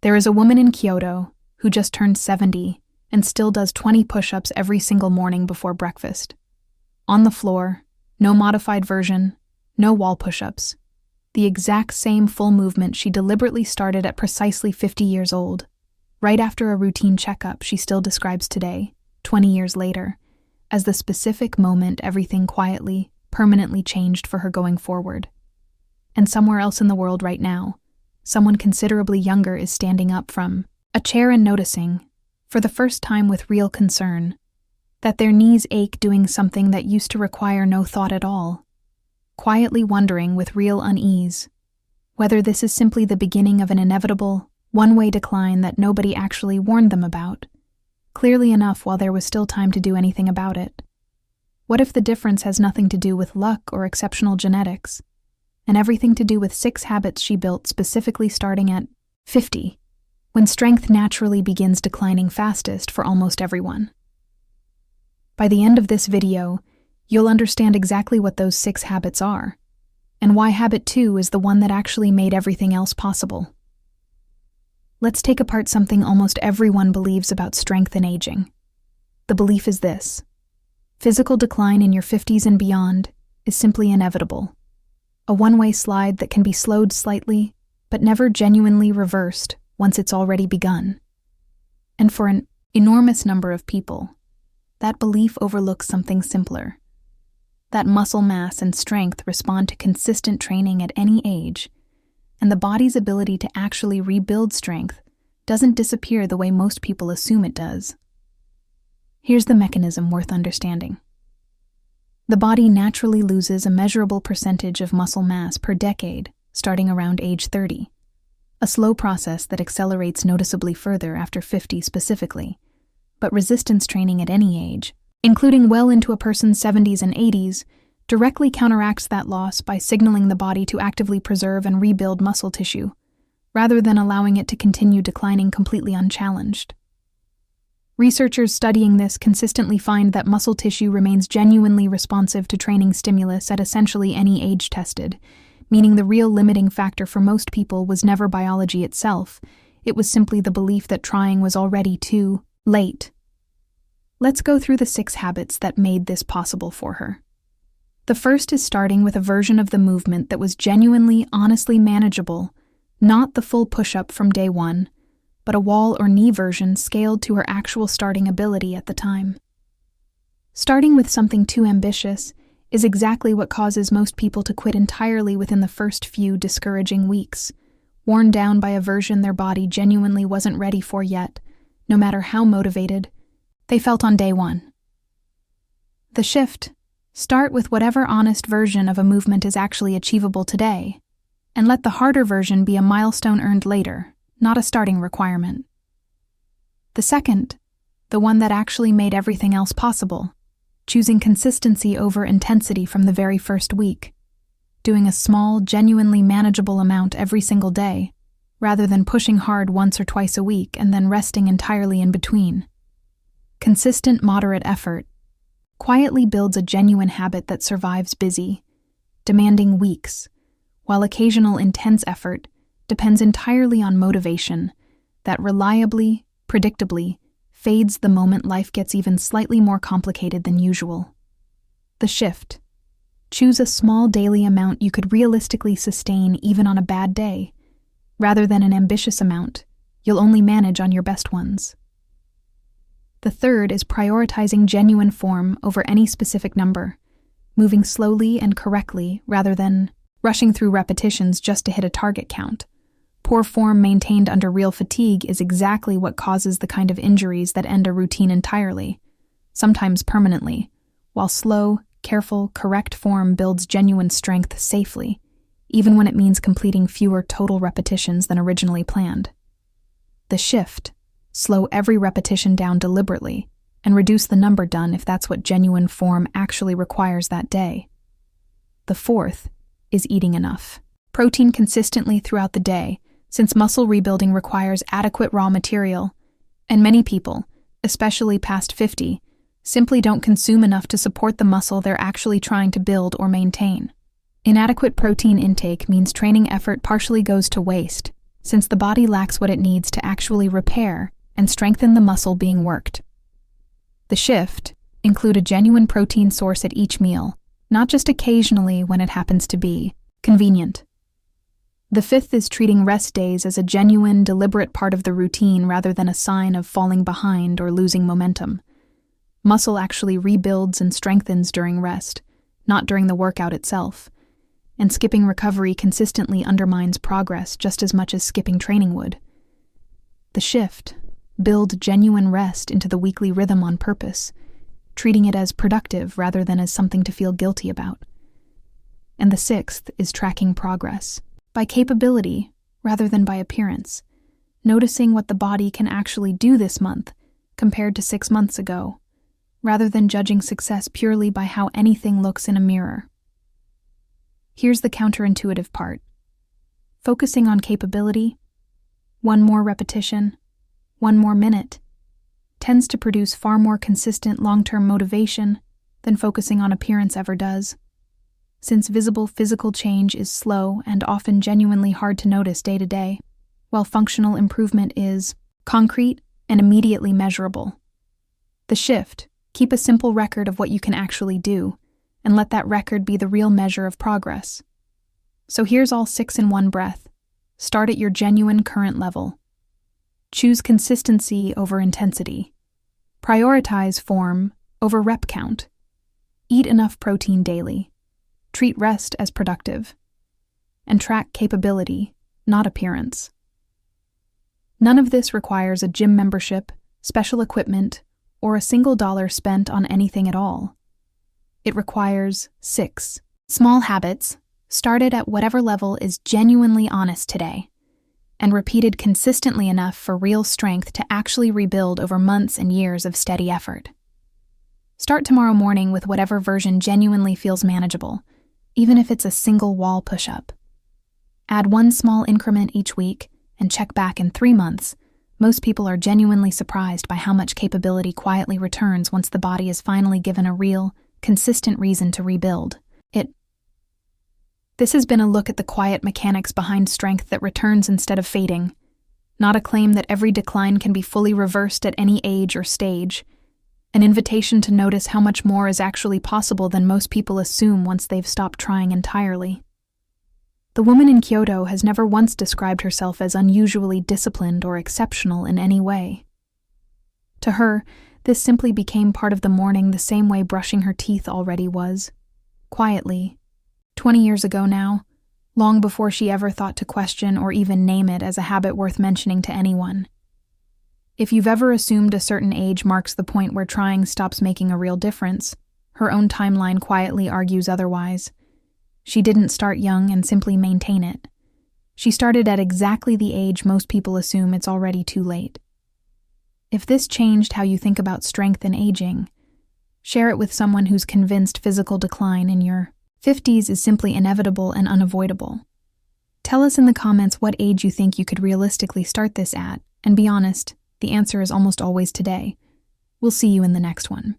There is a woman in Kyoto who just turned 70 and still does 20 push-ups every single morning before breakfast. On the floor, no modified version, no wall push-ups. The exact same full movement she deliberately started at precisely 50 years old, right after a routine checkup she still describes today, 20 years later, as the specific moment everything quietly, permanently changed for her going forward. And somewhere else in the world right now, someone considerably younger is standing up from a chair and noticing, for the first time with real concern, that their knees ache doing something that used to require no thought at all, quietly wondering with real unease whether this is simply the beginning of an inevitable, one-way decline that nobody actually warned them about, clearly enough while there was still time to do anything about it. What if the difference has nothing to do with luck or exceptional genetics, and everything to do with 6 habits she built specifically starting at 50, when strength naturally begins declining fastest for almost everyone? By the end of this video, you'll understand exactly what those 6 habits are, and why habit 2 is the one that actually made everything else possible. Let's take apart something almost everyone believes about strength and aging. The belief is this: physical decline in your 50s and beyond is simply inevitable. A one-way slide that can be slowed slightly, but never genuinely reversed once it's already begun. And for an enormous number of people, that belief overlooks something simpler. That muscle mass and strength respond to consistent training at any age, and the body's ability to actually rebuild strength doesn't disappear the way most people assume it does. Here's the mechanism worth understanding. The body naturally loses a measurable percentage of muscle mass per decade, starting around age 30, a slow process that accelerates noticeably further after 50 specifically, but resistance training at any age, including well into a person's 70s and 80s, directly counteracts that loss by signaling the body to actively preserve and rebuild muscle tissue, rather than allowing it to continue declining completely unchallenged. Researchers studying this consistently find that muscle tissue remains genuinely responsive to training stimulus at essentially any age tested, meaning the real limiting factor for most people was never biology itself, it was simply the belief that trying was already too late. Let's go through the 6 habits that made this possible for her. The first is starting with a version of the movement that was genuinely, honestly manageable, not the full push-up from day one, but a wall or knee version scaled to her actual starting ability at the time. Starting with something too ambitious is exactly what causes most people to quit entirely within the first few discouraging weeks, worn down by a version their body genuinely wasn't ready for yet, no matter how motivated they felt on day one. The shift: start with whatever honest version of a movement is actually achievable today, and let the harder version be a milestone earned later, not a starting requirement. The second, the one that actually made everything else possible: choosing consistency over intensity from the very first week, doing a small, genuinely manageable amount every single day, rather than pushing hard once or twice a week and then resting entirely in between. Consistent, moderate effort quietly builds a genuine habit that survives busy, demanding weeks, while occasional intense effort depends entirely on motivation that reliably, predictably, fades the moment life gets even slightly more complicated than usual. The shift: choose a small daily amount you could realistically sustain even on a bad day, rather than an ambitious amount you'll only manage on your best ones. The third is prioritizing genuine form over any specific number, moving slowly and correctly rather than rushing through repetitions just to hit a target count. Poor form maintained under real fatigue is exactly what causes the kind of injuries that end a routine entirely, sometimes permanently, while slow, careful, correct form builds genuine strength safely, even when it means completing fewer total repetitions than originally planned. The shift: slow every repetition down deliberately, and reduce the number done if that's what genuine form actually requires that day. The fourth is eating enough protein consistently throughout the day, since muscle rebuilding requires adequate raw material, and many people, especially past 50, simply don't consume enough to support the muscle they're actually trying to build or maintain. Inadequate protein intake means training effort partially goes to waste, since the body lacks what it needs to actually repair and strengthen the muscle being worked. The shift: include a genuine protein source at each meal, not just occasionally when it happens to be convenient. The fifth is treating rest days as a genuine, deliberate part of the routine rather than a sign of falling behind or losing momentum. Muscle actually rebuilds and strengthens during rest, not during the workout itself, and skipping recovery consistently undermines progress just as much as skipping training would. The shift: build genuine rest into the weekly rhythm on purpose, treating it as productive rather than as something to feel guilty about. And the sixth is tracking progress, by capability rather than by appearance, noticing what the body can actually do this month compared to 6 months ago, rather than judging success purely by how anything looks in a mirror. Here's the counterintuitive part. Focusing on capability, one more repetition, one more minute, tends to produce far more consistent long-term motivation than focusing on appearance ever does, since visible physical change is slow and often genuinely hard to notice day to day, while functional improvement is concrete and immediately measurable. The shift: keep a simple record of what you can actually do, and let that record be the real measure of progress. So here's all 6 in one breath. Start at your genuine current level. Choose consistency over intensity. Prioritize form over rep count. Eat enough protein daily. Treat rest as productive. And track capability, not appearance. None of this requires a gym membership, special equipment, or a single dollar spent on anything at all. It requires 6 small habits, started at whatever level is genuinely honest today, and repeated consistently enough for real strength to actually rebuild over months and years of steady effort. Start tomorrow morning with whatever version genuinely feels manageable, even if it's a single wall push-up. Add one small increment each week and check back in 3 months. Most people are genuinely surprised by how much capability quietly returns once the body is finally given a real, consistent reason to rebuild. This has been a look at the quiet mechanics behind strength that returns instead of fading, not a claim that every decline can be fully reversed at any age or stage, an invitation to notice how much more is actually possible than most people assume once they've stopped trying entirely. The woman in Kyoto has never once described herself as unusually disciplined or exceptional in any way. To her, this simply became part of the morning the same way brushing her teeth already was. Quietly, 20 years ago now, long before she ever thought to question or even name it as a habit worth mentioning to anyone. If you've ever assumed a certain age marks the point where trying stops making a real difference, her own timeline quietly argues otherwise. She didn't start young and simply maintain it. She started at exactly the age most people assume it's already too late. If this changed how you think about strength and aging, share it with someone who's convinced physical decline in your 50s is simply inevitable and unavoidable. Tell us in the comments what age you think you could realistically start this at, and be honest, the answer is almost always today. We'll see you in the next one.